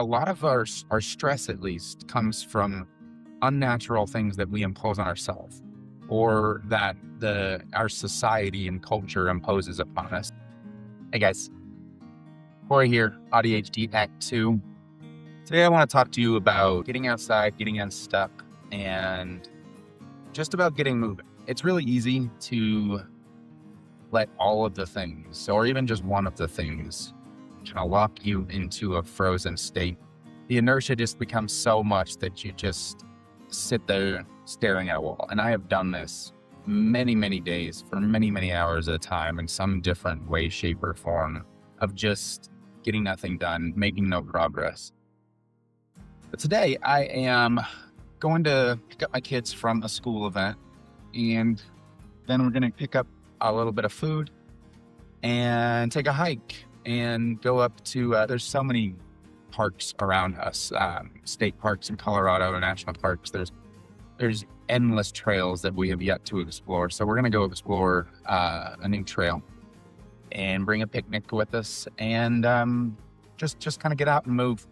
A lot of our stress, at least, comes from unnatural things that we impose on ourselves or that our society and culture imposes upon us. Hey guys, Corey here, AuDHD Act 2. Today I want to talk to you about getting outside, getting unstuck, and just about getting moving. It's really easy to let all of the things, or even just one of the things, kind of lock you into a frozen state. The inertia just becomes so much that you just sit there staring at a wall. And I have done this many, many days for many, many hours at a time in some different way, shape, or form of just getting nothing done, making no progress. But today I am going to pick up my kids from a school event, and then we're going to pick up a little bit of food and take a hike and go up to, there's so many parks around us, state parks in Colorado and national parks. There's endless trails that we have yet to explore. So we're going to go explore a new trail and bring a picnic with us and just kind of get out and move.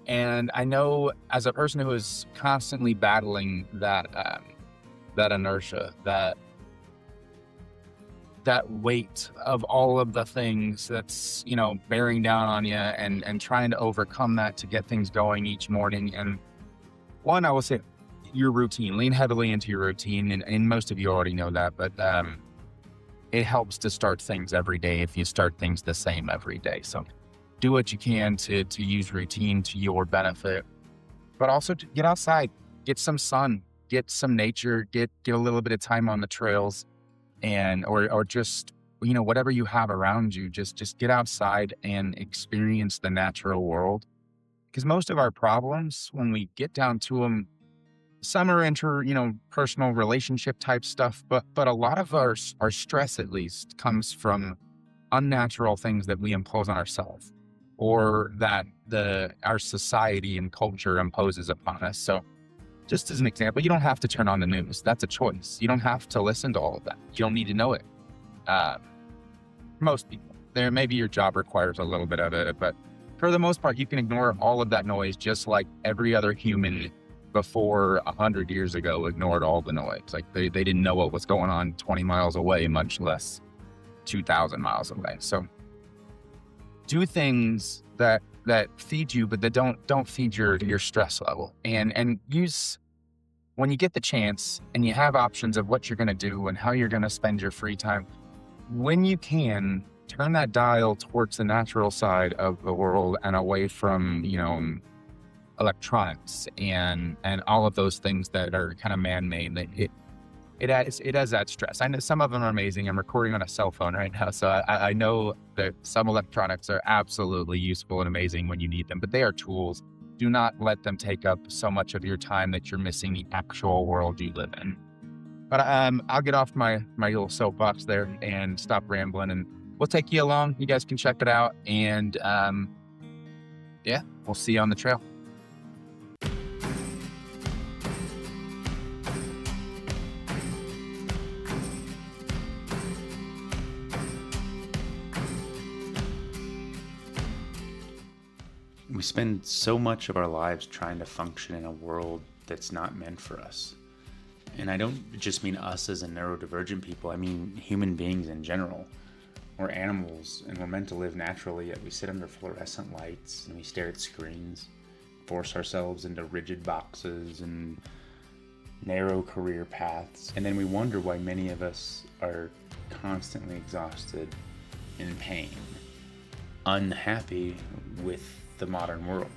And I know, as a person who is constantly battling that inertia, that weight of all of the things that's, bearing down on you and trying to overcome that to get things going each morning. And one, I will say, your routine, lean heavily into your routine. And most of you already know that, but it helps to start things every day if you start things the same every day. So do what you can to use routine to your benefit, but also to get outside, get some sun, get some nature, get a little bit of time on the trails. And or just whatever you have around you, just get outside and experience the natural world. Because most of our problems, when we get down to them, some are personal relationship type stuff, but a lot of our stress, at least, comes from unnatural things that we impose on ourselves or that our society and culture imposes upon us. So just as an example, you don't have to turn on the news. That's a choice. You don't have to listen to all of that. You don't need to know it. Most people, maybe your job requires a little bit of it, but for the most part, you can ignore all of that noise, just like every other human before 100 years ago ignored all the noise. Like they didn't know what was going on 20 miles away, much less 2,000 miles away. So do things that feed you, but that don't feed your stress level. And use, when you get the chance and you have options of what you're going to do and how you're going to spend your free time, when you can, turn that dial towards the natural side of the world and away from, electronics and all of those things that are kind of man-made. It has that stress. I know some of them are amazing. I'm recording on a cell phone right now, so I know that some electronics are absolutely useful and amazing when you need them, but they are tools. Do not let them take up so much of your time that you're missing the actual world you live in. But I'll get off my little soapbox there and stop rambling, and we'll take you along. You guys can check it out, and we'll see you on the trail. We spend so much of our lives trying to function in a world that's not meant for us. And I don't just mean us as a neurodivergent people, I mean human beings in general. We're animals and we're meant to live naturally, yet we sit under fluorescent lights and we stare at screens, force ourselves into rigid boxes and narrow career paths. And then we wonder why many of us are constantly exhausted, in pain, unhappy with the modern world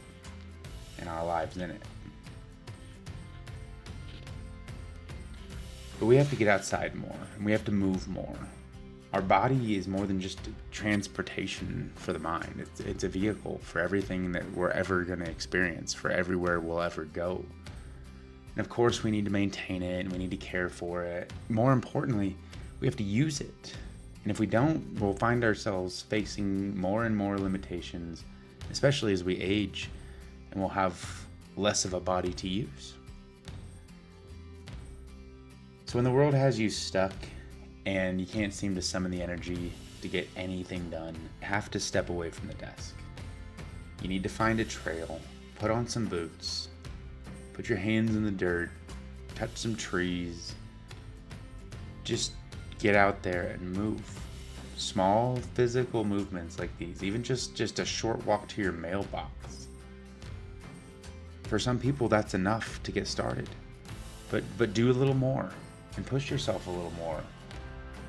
and our lives in it. But we have to get outside more and we have to move more. Our body is more than just transportation for the mind. It's a vehicle for everything that we're ever going to experience, for everywhere we'll ever go. And of course we need to maintain it and we need to care for it. More importantly, we have to use it. And if we don't, we'll find ourselves facing more and more limitations, especially as we age, and we'll have less of a body to use. So when the world has you stuck and you can't seem to summon the energy to get anything done, you have to step away from the desk. You need to find a trail, put on some boots, put your hands in the dirt, touch some trees. Just get out there and move. Small physical movements like these, even just a short walk to your mailbox. For some people, that's enough to get started. But do a little more and push yourself a little more.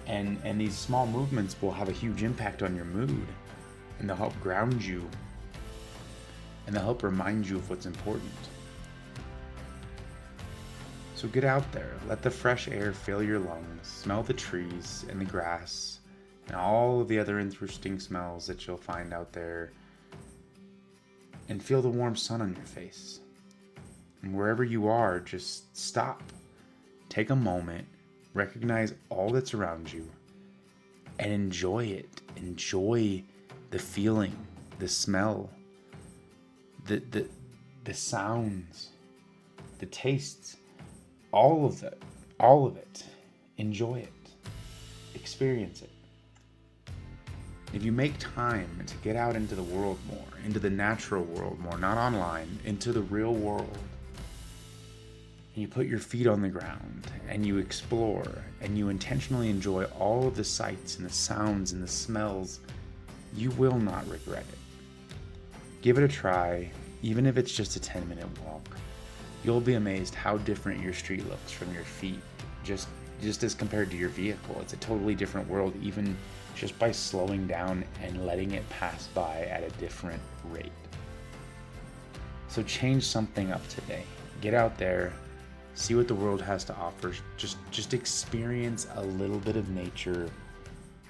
And these small movements will have a huge impact on your mood, and they'll help ground you, and they'll help remind you of what's important. So get out there, let the fresh air fill your lungs, smell the trees and the grass and all of the other interesting smells that you'll find out there, and feel the warm sun on your face. And wherever you are, just stop, take a moment, recognize all that's around you, and enjoy it. Enjoy the feeling, the smell, the sounds, the tastes. All of it. Enjoy it. Experience it. If you make time to get out into the world more, into the natural world more, not online, into the real world, and you put your feet on the ground and you explore and you intentionally enjoy all of the sights and the sounds and the smells, you will not regret it. Give it a try, even if it's just a 10-minute walk. You'll be amazed how different your street looks from your feet, just as compared to your vehicle. It's a totally different world, even just by slowing down and letting it pass by at a different rate. So change something up today. Get out there, see what the world has to offer. Just experience a little bit of nature.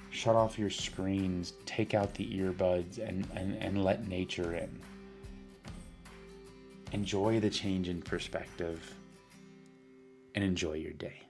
Shut off your screens, take out the earbuds, and let nature in. Enjoy the change in perspective and enjoy your day.